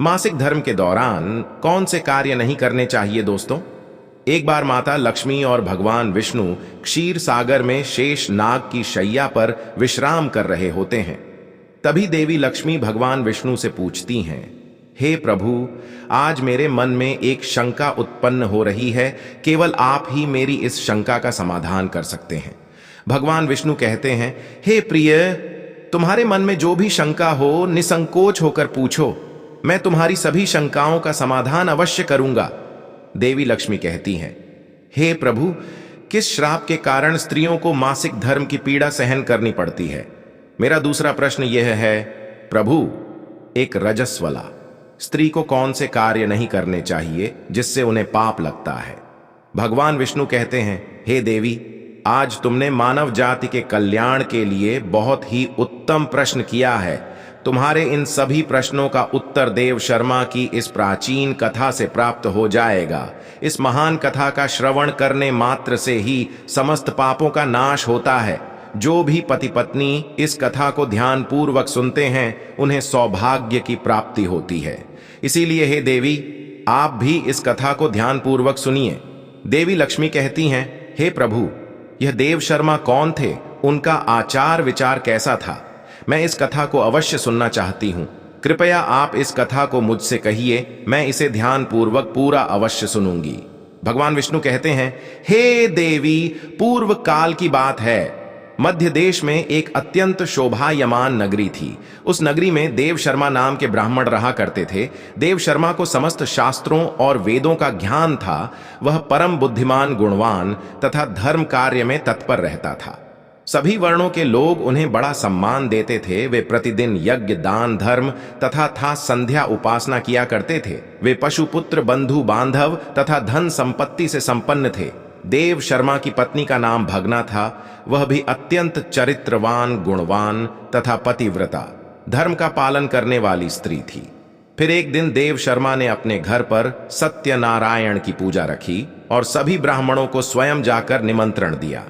मासिक धर्म के दौरान कौन से कार्य नहीं करने चाहिए दोस्तों? एक बार माता लक्ष्मी और भगवान विष्णु क्षीर सागर में शेष नाग की शैया पर विश्राम कर रहे होते हैं। तभी देवी लक्ष्मी भगवान विष्णु से पूछती हैं, हे प्रभु, आज मेरे मन में एक शंका उत्पन्न हो रही है, केवल आप ही मेरी इस शंका का समाधान कर सकते हैं। भगवान विष्णु कहते हैं, हे प्रिय, तुम्हारे मन में जो भी शंका हो निसंकोच होकर पूछो, मैं तुम्हारी सभी शंकाओं का समाधान अवश्य करूंगा। देवी लक्ष्मी कहती हैं, हे प्रभु, किस श्राप के कारण स्त्रियों को मासिक धर्म की पीड़ा सहन करनी पड़ती है? मेरा दूसरा प्रश्न यह है, प्रभु, एक रजस्वला स्त्री को कौन से कार्य नहीं करने चाहिए जिससे उन्हें पाप लगता है? भगवान विष्णु कहते हैं, हे देवी, आज तुमने मानव जाति के कल्याण के लिए बहुत ही उत्तम प्रश्न किया है। तुम्हारे इन सभी प्रश्नों का उत्तर देव शर्मा की इस प्राचीन कथा से प्राप्त हो जाएगा। इस महान कथा का श्रवण करने मात्र से ही समस्त पापों का नाश होता है। जो भी पति पत्नी इस कथा को ध्यान पूर्वक सुनते हैं, उन्हें सौभाग्य की प्राप्ति होती है। इसीलिए हे देवी, आप भी इस कथा को ध्यान पूर्वक सुनिए। देवी लक्ष्मी कहती हैं, हे प्रभु, यह देव शर्मा कौन थे? उनका आचार विचार कैसा था? मैं इस कथा को अवश्य सुनना चाहती हूं। कृपया आप इस कथा को मुझसे कहिए, मैं इसे ध्यान पूर्वक पूरा अवश्य सुनूंगी। भगवान विष्णु कहते हैं, हे देवी, पूर्व काल की बात है। मध्य देश में एक अत्यंत शोभायमान नगरी थी। उस नगरी में देव शर्मा नाम के ब्राह्मण रहा करते थे। देव शर्मा को समस्त शास्त्रों और वेदों का ज्ञान था। वह परम बुद्धिमान, गुणवान तथा धर्म कार्य में तत्पर रहता था। सभी वर्णों के लोग उन्हें बड़ा सम्मान देते थे। वे प्रतिदिन यज्ञ, दान, धर्म तथा संध्या उपासना किया करते थे। वे पशुपुत्र, बंधु बांधव तथा धन संपत्ति से संपन्न थे। देव शर्मा की पत्नी का नाम भगना था। वह भी अत्यंत चरित्रवान, गुणवान तथा पतिव्रता, धर्म का पालन करने वाली स्त्री थी। फिर एक दिन देव शर्मा ने अपने घर पर सत्यनारायण की पूजा रखी और सभी ब्राह्मणों को स्वयं जाकर निमंत्रण दिया।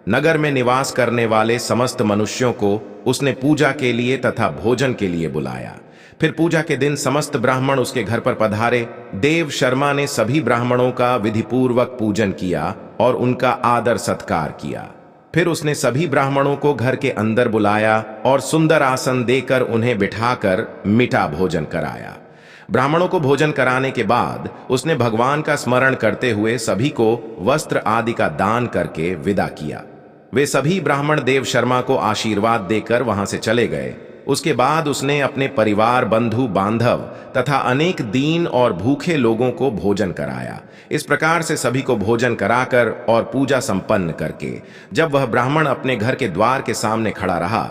नगर में निवास करने वाले समस्त मनुष्यों को उसने पूजा के लिए तथा भोजन के लिए बुलाया। फिर पूजा के दिन समस्त ब्राह्मण उसके घर पर पधारे। देव शर्मा ने सभी ब्राह्मणों का विधिपूर्वक पूजन किया और उनका आदर सत्कार किया। फिर उसने सभी ब्राह्मणों को घर के अंदर बुलाया और सुंदर आसन देकर उन्हें बिठाकर मीठा भोजन कराया। ब्राह्मणों को भोजन कराने के बाद उसने भगवान का स्मरण करते हुए सभी को वस्त्र आदि का दान करके विदा किया। वे सभी ब्राह्मण देव शर्मा को आशीर्वाद देकर वहां से चले गए। उसके बाद उसने अपने परिवार, बंधु बांधव तथा अनेक दीन और भूखे लोगों को भोजन कराया। इस प्रकार से सभी को भोजन कराकर और पूजा संपन्न करके जब वह ब्राह्मण अपने घर के द्वार के सामने खड़ा रहा,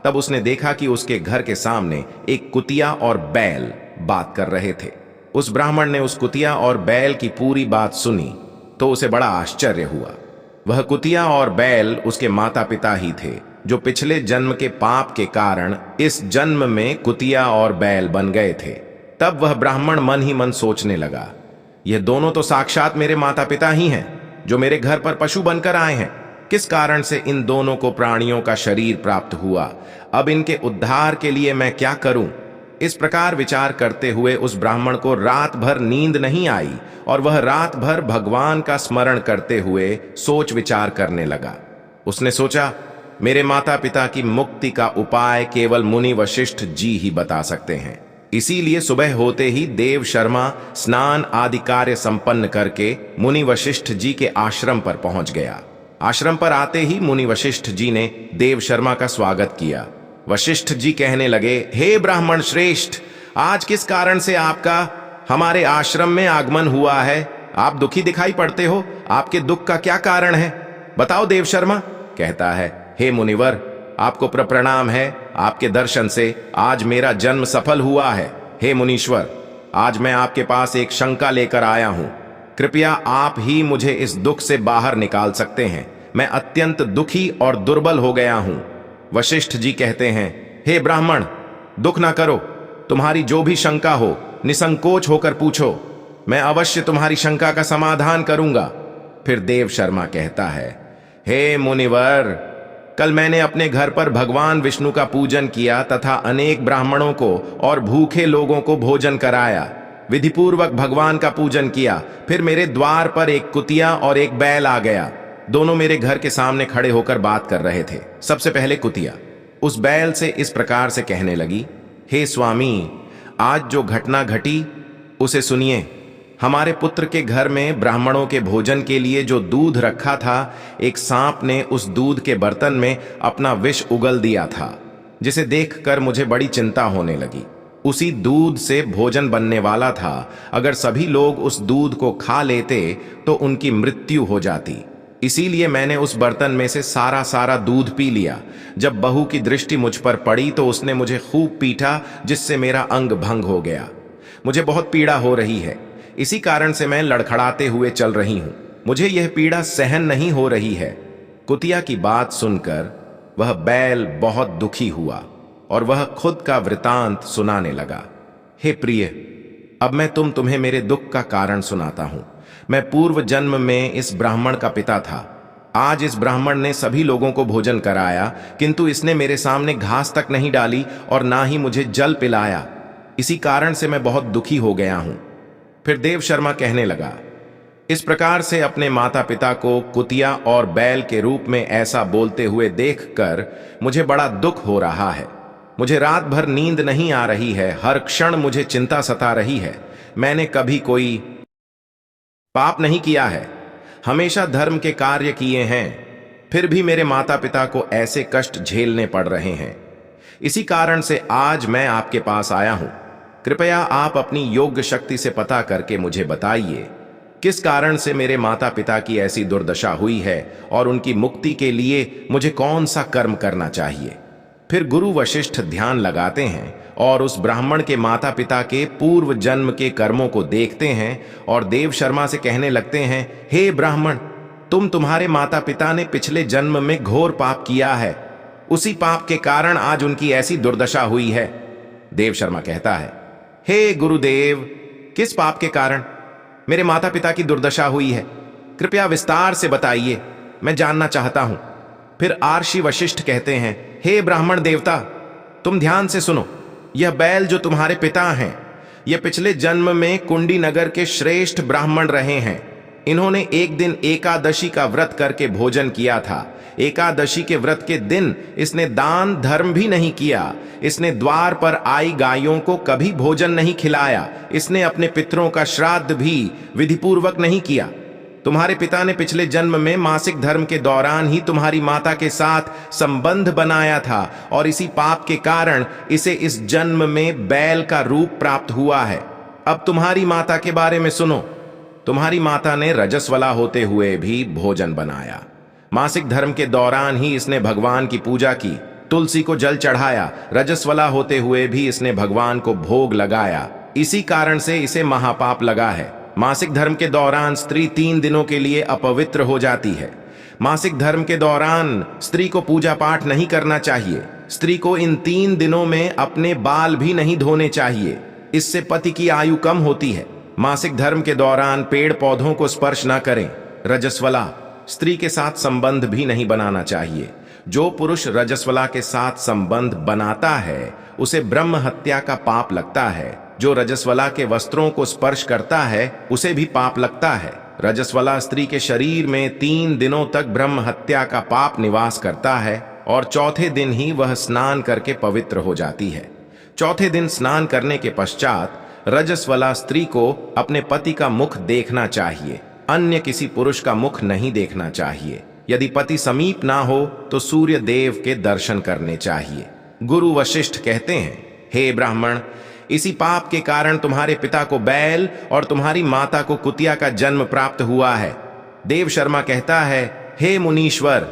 तब उसने देखा कि उसके घर के सामने एक कुतिया और बैल बात कर रहे थे। उस ब्राह्मण ने उस कुतिया और बैल की पूरी बात सुनी तो उसे बड़ा आश्चर्य हुआ। वह कुतिया और बैल उसके माता पिता ही थे, जो पिछले जन्म के पाप के कारण इस जन्म में कुतिया और बैल बन गए थे। तब वह ब्राह्मण मन ही मन सोचने लगा, यह दोनों तो साक्षात मेरे माता पिता ही हैं, जो मेरे घर पर पशु बनकर आए हैं। किस कारण से इन दोनों को प्राणियों का शरीर प्राप्त हुआ? अब इनके उद्धार के लिए मैं क्या करूं? इस प्रकार विचार करते हुए उस ब्राह्मण को रात भर नींद नहीं आई और वह रात भर भगवान का स्मरण करते हुए सोच विचार करने लगा। उसने सोचा, मेरे माता पिता की मुक्ति का उपाय केवल मुनि वशिष्ठ जी ही बता सकते हैं। इसीलिए सुबह होते ही देव शर्मा स्नान आदि कार्य संपन्न करके मुनि वशिष्ठ जी के आश्रम पर पहुंच गया। आश्रम पर आते ही मुनि वशिष्ठ जी ने देव शर्मा का स्वागत किया। वशिष्ठ जी कहने लगे, हे ब्राह्मण श्रेष्ठ, आज किस कारण से आपका हमारे आश्रम में आगमन हुआ है? आप दुखी दिखाई पड़ते हो। आपके दुख का क्या कारण है? बताओ देव शर्मा। कहता है, हे मुनिवर, आपको प्रणाम है। आपके दर्शन से आज मेरा जन्म सफल हुआ है। हे मुनीश्वर, आज मैं आपके पास एक शंका लेकर आया हूं। कृपया आप ही मुझे इस दुख से बाहर निकाल सकते हैं। मैं अत्यंत दुखी और दुर्बल हो गया हूं। वशिष्ठ जी कहते हैं, हे ब्राह्मण, दुख ना करो। तुम्हारी जो भी शंका हो निसंकोच होकर पूछो, मैं अवश्य तुम्हारी शंका का समाधान करूंगा। फिर देव शर्मा कहता है, हे मुनिवर, कल मैंने अपने घर पर भगवान विष्णु का पूजन किया तथा अनेक ब्राह्मणों को और भूखे लोगों को भोजन कराया। विधिपूर्वक भगवान का पूजन किया। फिर मेरे द्वार पर एक कुतिया और एक बैल आ गया। दोनों मेरे घर के सामने खड़े होकर बात कर रहे थे। सबसे पहले कुतिया उस बैल से इस प्रकार से कहने लगी, हे स्वामी, आज जो घटना घटी उसे सुनिए। हमारे पुत्र के घर में ब्राह्मणों के भोजन के लिए जो दूध रखा था, एक सांप ने उस दूध के बर्तन में अपना विष उगल दिया था, जिसे देखकर मुझे बड़ी चिंता होने लगी। उसी दूध से भोजन बनने वाला था। अगर सभी लोग उस दूध को खा लेते तो उनकी मृत्यु हो जाती। इसीलिए मैंने उस बर्तन में से सारा दूध पी लिया। जब बहू की दृष्टि मुझ पर पड़ी तो उसने मुझे खूब पीटा, जिससे मेरा अंग भंग हो गया। मुझे बहुत पीड़ा हो रही है। इसी कारण से मैं लड़खड़ाते हुए चल रही हूं। मुझे यह पीड़ा सहन नहीं हो रही है। कुतिया की बात सुनकर वह बैल बहुत दुखी हुआ और वह खुद का वृतांत सुनाने लगा। हे प्रिय, अब मैं तुम्हें मेरे दुख का कारण सुनाता हूं। मैं पूर्व जन्म में इस ब्राह्मण का पिता था। आज इस ब्राह्मण ने सभी लोगों को भोजन कराया, किंतु इसने मेरे सामने घास तक नहीं डाली और ना ही मुझे जल पिलाया। इसी कारण से मैं बहुत दुखी हो गया हूं। फिर देव शर्मा कहने लगा, इस प्रकार से अपने माता पिता को कुतिया और बैल के रूप में ऐसा बोलते हुए देखकर मुझे बड़ा दुख हो रहा है। मुझे रात भर नींद नहीं आ रही है। हर क्षण मुझे चिंता सता रही है। मैंने कभी कोई पाप नहीं किया है, हमेशा धर्म के कार्य किए हैं, फिर भी मेरे माता पिता को ऐसे कष्ट झेलने पड़ रहे हैं। इसी कारण से आज मैं आपके पास आया हूं। कृपया आप अपनी योग्य शक्ति से पता करके मुझे बताइए, किस कारण से मेरे माता पिता की ऐसी दुर्दशा हुई है और उनकी मुक्ति के लिए मुझे कौन सा कर्म करना चाहिए। फिर गुरु वशिष्ठ ध्यान लगाते हैं और उस ब्राह्मण के माता पिता के पूर्व जन्म के कर्मों को देखते हैं और देव शर्मा से कहने लगते हैं, हे ब्राह्मण, तुम्हारे माता पिता ने पिछले जन्म में घोर पाप किया है। उसी पाप के कारण आज उनकी ऐसी दुर्दशा हुई है। देव शर्मा कहता है, हे गुरुदेव, किस पाप के कारण मेरे माता पिता की दुर्दशा हुई है? कृपया विस्तार से बताइए, मैं जानना चाहता हूं। फिर आर्षि वशिष्ठ कहते हैं, हे ब्राह्मण देवता, तुम ध्यान से सुनो। यह बैल जो तुम्हारे पिता हैं, यह पिछले जन्म में कुंडी नगर के श्रेष्ठ ब्राह्मण रहे हैं। इन्होंने एक दिन एकादशी का व्रत करके भोजन किया था। एकादशी के व्रत के दिन इसने दान धर्म भी नहीं किया। इसने द्वार पर आई गायों को कभी भोजन नहीं खिलाया। इसने अपने पितरों का श्राद्ध भी विधिपूर्वक नहीं किया। तुम्हारे पिता ने पिछले जन्म में मासिक धर्म के दौरान ही तुम्हारी माता के साथ संबंध बनाया था और इसी पाप के कारण इसे इस जन्म में बैल का रूप प्राप्त हुआ है। अब तुम्हारी माता के बारे में सुनो। तुम्हारी माता ने रजस्वला होते हुए भी भोजन बनाया। मासिक धर्म के दौरान ही इसने भगवान की पूजा की, तुलसी को जल चढ़ाया। रजस्वला होते हुए भी इसने भगवान को भोग लगाया। इसी कारण से इसे महापाप लगा है। मासिक धर्म के दौरान स्त्री 3 दिनों के लिए अपवित्र हो जाती है। मासिक धर्म के दौरान स्त्री को पूजा पाठ नहीं करना चाहिए। स्त्री को इन 3 दिनों में अपने बाल भी नहीं धोने चाहिए, इससे पति की आयु कम होती है। मासिक धर्म के दौरान पेड़ पौधों को स्पर्श न करें। रजस्वला स्त्री के साथ संबंध भी नहीं बनाना चाहिए। जो पुरुष रजस्वला के साथ संबंध बनाता है उसे ब्रह्म हत्या का पाप लगता है। जो रजस्वला के वस्त्रों को स्पर्श करता है उसे भी पाप लगता है। रजस्वला स्त्री के शरीर में 3 दिनों तक ब्रह्म हत्या का पाप निवास करता है और चौथे दिन ही वह स्नान करके पवित्र हो जाती है। चौथे दिन स्नान करने के पश्चात रजस्वला स्त्री को अपने पति का मुख देखना चाहिए, अन्य किसी पुरुष का मुख नहीं देखना चाहिए। यदि पति समीप ना हो तो सूर्य देव के दर्शन करने चाहिए। गुरु वशिष्ठ कहते हैं, हे ब्राह्मण, इसी पाप के कारण तुम्हारे पिता को बैल और तुम्हारी माता को कुतिया का जन्म प्राप्त हुआ है। देव शर्मा कहता है, हे मुनीश्वर,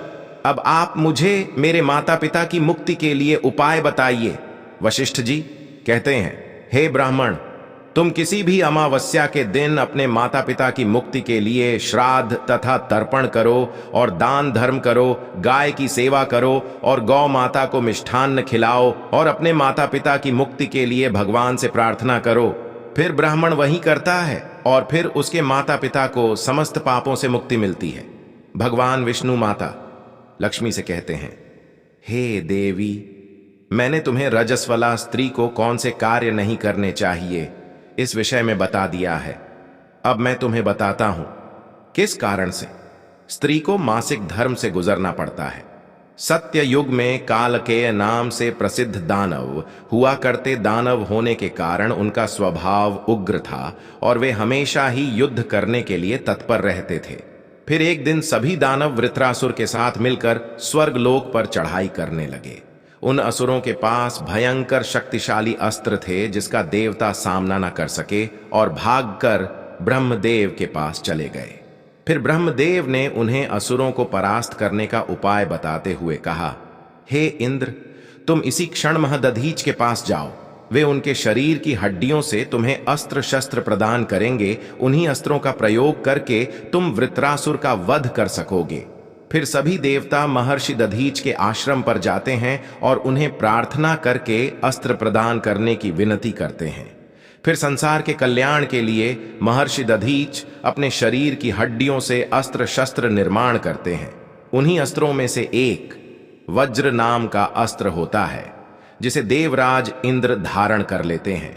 अब आप मुझे मेरे माता पिता की मुक्ति के लिए उपाय बताइए। वशिष्ठ जी कहते हैं, हे ब्राह्मण, तुम किसी भी अमावस्या के दिन अपने माता पिता की मुक्ति के लिए श्राद्ध तथा तर्पण करो और दान धर्म करो, गाय की सेवा करो और गौ माता को मिष्ठान्न खिलाओ और अपने माता पिता की मुक्ति के लिए भगवान से प्रार्थना करो। फिर ब्राह्मण वही करता है और फिर उसके माता पिता को समस्त पापों से मुक्ति मिलती है। भगवान विष्णु माता लक्ष्मी से कहते हैं, हे देवी, मैंने तुम्हें रजस्वला स्त्री को कौन से कार्य नहीं करने चाहिए इस विषय में बता दिया है। अब मैं तुम्हें बताता हूं किस कारण से स्त्री को मासिक धर्म से गुजरना पड़ता है। सत्य युग में कालकेय नाम से प्रसिद्ध दानव हुआ करते। दानव होने के कारण उनका स्वभाव उग्र था और वे हमेशा ही युद्ध करने के लिए तत्पर रहते थे। फिर एक दिन सभी दानव वृत्रासुर के साथ मिलकर स्वर्गलोक पर चढ़ाई करने लगे। उन असुरों के पास भयंकर शक्तिशाली अस्त्र थे जिसका देवता सामना न कर सके और भागकर ब्रह्मदेव के पास चले गए। फिर ब्रह्मदेव ने उन्हें असुरों को परास्त करने का उपाय बताते हुए कहा, हे इंद्र, तुम इसी क्षण महदधीच के पास जाओ। वे उनके शरीर की हड्डियों से तुम्हें अस्त्र शस्त्र प्रदान करेंगे। उन्हीं अस्त्रों का प्रयोग करके तुम वृत्रासुर का वध कर सकोगे। फिर सभी देवता महर्षि दधीच के आश्रम पर जाते हैं और उन्हें प्रार्थना करके अस्त्र प्रदान करने की विनती करते हैं। फिर संसार के कल्याण के लिए महर्षि दधीच अपने शरीर की हड्डियों से अस्त्र शस्त्र निर्माण करते हैं। उन्हीं अस्त्रों में से एक वज्र नाम का अस्त्र होता है जिसे देवराज इंद्र धारण कर लेते हैं।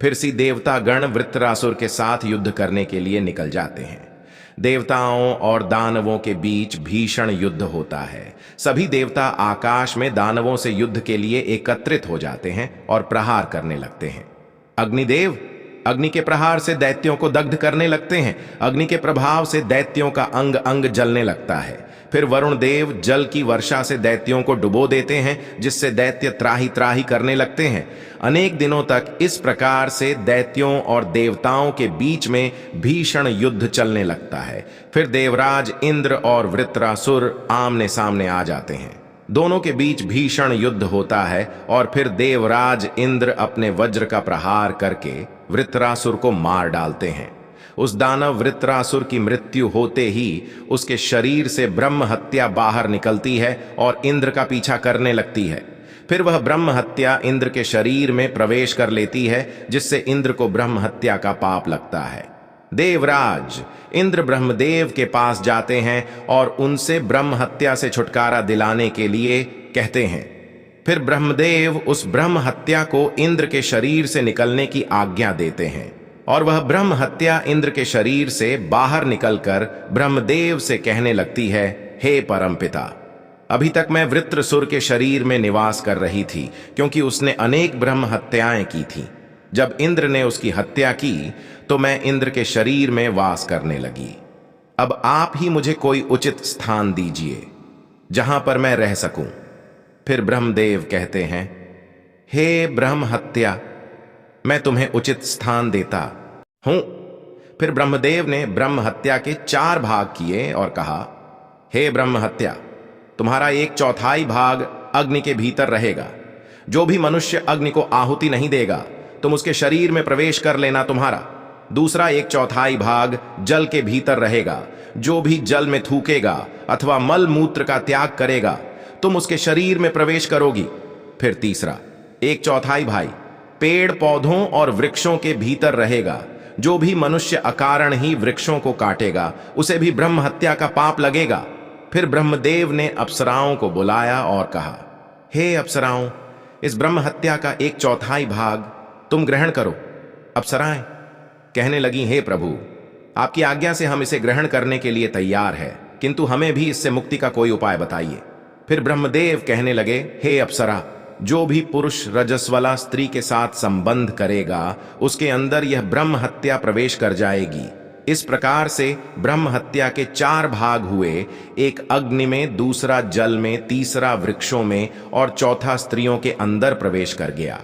फिर सी देवता गण वृत्रासुर के साथ युद्ध करने के लिए निकल जाते हैं। देवताओं और दानवों के बीच भीषण युद्ध होता है। सभी देवता आकाश में दानवों से युद्ध के लिए एकत्रित हो जाते हैं और प्रहार करने लगते हैं। अग्निदेव अग्नि के प्रहार से दैत्यों को दग्ध करने लगते हैं। अग्नि के प्रभाव से दैत्यों का अंग अंग जलने लगता है। फिर वरुण देव जल की वर्षा से दैत्यों को डुबो देते हैं, जिससे दैत्य त्राही त्राही करने लगते हैं। अनेक दिनों तक इस प्रकार से दैत्यों और देवताओं के बीच में भीषण युद्ध चलने लगता है। फिर देवराज इंद्र और वृत्रासुर आमने सामने आ जाते हैं। दोनों के बीच भीषण युद्ध होता है और फिर देवराज इंद्र अपने वज्र का प्रहार करके वृत्रासुर को मार डालते हैं। उस दानव वृत्रासुर की मृत्यु होते ही उसके शरीर से ब्रह्म हत्या बाहर निकलती है और इंद्र का पीछा करने लगती है। फिर वह ब्रह्म हत्या इंद्र के शरीर में प्रवेश कर लेती है, जिससे इंद्र को ब्रह्म हत्या का पाप लगता है। देवराज इंद्र ब्रह्मदेव के पास जाते हैं और उनसे ब्रह्म हत्या से छुटकारा दिलाने के लिए कहते हैं। फिर ब्रह्मदेव उस ब्रह्म हत्या को इंद्र के शरीर से निकलने की आज्ञा देते हैं और वह ब्रह्म हत्या इंद्र के शरीर से बाहर निकलकर ब्रह्मदेव से कहने लगती है, हे परमपिता, अभी तक मैं वृत्रसुर के शरीर में निवास कर रही थी, क्योंकि उसने अनेक ब्रह्म हत्याएं की थी। जब इंद्र ने उसकी हत्या की तो मैं इंद्र के शरीर में वास करने लगी। अब आप ही मुझे कोई उचित स्थान दीजिए जहां पर मैं रह सकूं। फिर ब्रह्मदेव कहते हैं, हे ब्रह्म हत्या, मैं तुम्हें उचित स्थान देता हूं। फिर ब्रह्मदेव ने ब्रह्म हत्या के 4 भाग किए और कहा, हे ब्रह्म हत्या, तुम्हारा 1/4 भाग अग्नि के भीतर रहेगा। जो भी मनुष्य अग्नि को आहुति नहीं देगा तुम उसके शरीर में प्रवेश कर लेना तुम्हारा। दूसरा 1/4 भाग जल के भीतर रहेगा। जो भी जल में थूकेगा अथवा मल मूत्र का त्याग करेगा तुम उसके शरीर में प्रवेश करोगी। फिर तीसरा 1/4 भाग पेड़ पौधों और वृक्षों के भीतर रहेगा। जो भी मनुष्य अकारण ही वृक्षों को काटेगा उसे भी ब्रह्म हत्या का पाप लगेगा। फिर ब्रह्मदेव ने अप्सराओं को बुलाया और कहा, हे अप्सराओं, इस ब्रह्म हत्या का 1/4 भाग तुम ग्रहण करो। अप्सराएं कहने लगी, हे प्रभु, आपकी आज्ञा से हम इसे ग्रहण करने के लिए तैयार है, किंतु हमें भी इससे मुक्ति का कोई उपाय बताइए। फिर ब्रह्मदेव कहने लगे, हे अप्सरा, जो भी पुरुष रजस्वला स्त्री के साथ संबंध करेगा उसके अंदर यह ब्रह्म हत्या प्रवेश कर जाएगी। इस प्रकार से ब्रह्म हत्या के 4 भाग हुए, एक अग्नि में, दूसरा जल में, तीसरा वृक्षों में और चौथा स्त्रियों के अंदर प्रवेश कर गया।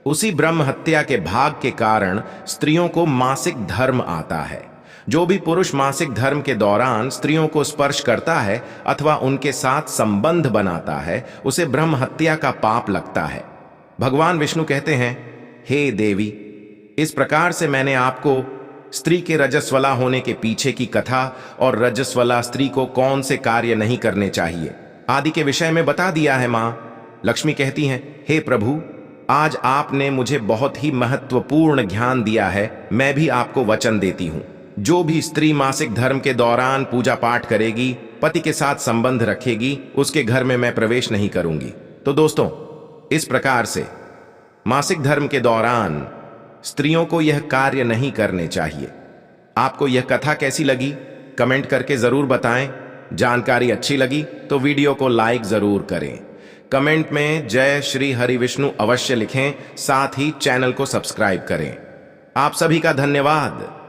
उसी ब्रह्म हत्या के भाग के कारण स्त्रियों को मासिक धर्म आता है। जो भी पुरुष मासिक धर्म के दौरान स्त्रियों को स्पर्श करता है अथवा उनके साथ संबंध बनाता है उसे ब्रह्म हत्या का पाप लगता है। भगवान विष्णु कहते हैं, हे देवी, इस प्रकार से मैंने आपको स्त्री के रजस्वला होने के पीछे की कथा और रजस्वला स्त्री को कौन से कार्य नहीं करने चाहिए आदि के विषय में बता दिया है। मां लक्ष्मी कहती हैं, हे प्रभु, आज आपने मुझे बहुत ही महत्वपूर्ण ज्ञान दिया है। मैं भी आपको वचन देती हूं, जो भी स्त्री मासिक धर्म के दौरान पूजा पाठ करेगी पति के साथ संबंध रखेगी उसके घर में मैं प्रवेश नहीं करूंगी। तो दोस्तों, इस प्रकार से मासिक धर्म के दौरान स्त्रियों को यह कार्य नहीं करने चाहिए। आपको यह कथा कैसी लगी कमेंट करके जरूर बताएं। जानकारी अच्छी लगी तो वीडियो को लाइक जरूर करें। कमेंट में जय श्री हरि विष्णु अवश्य लिखें, साथ ही चैनल को सब्सक्राइब करें। आप सभी का धन्यवाद।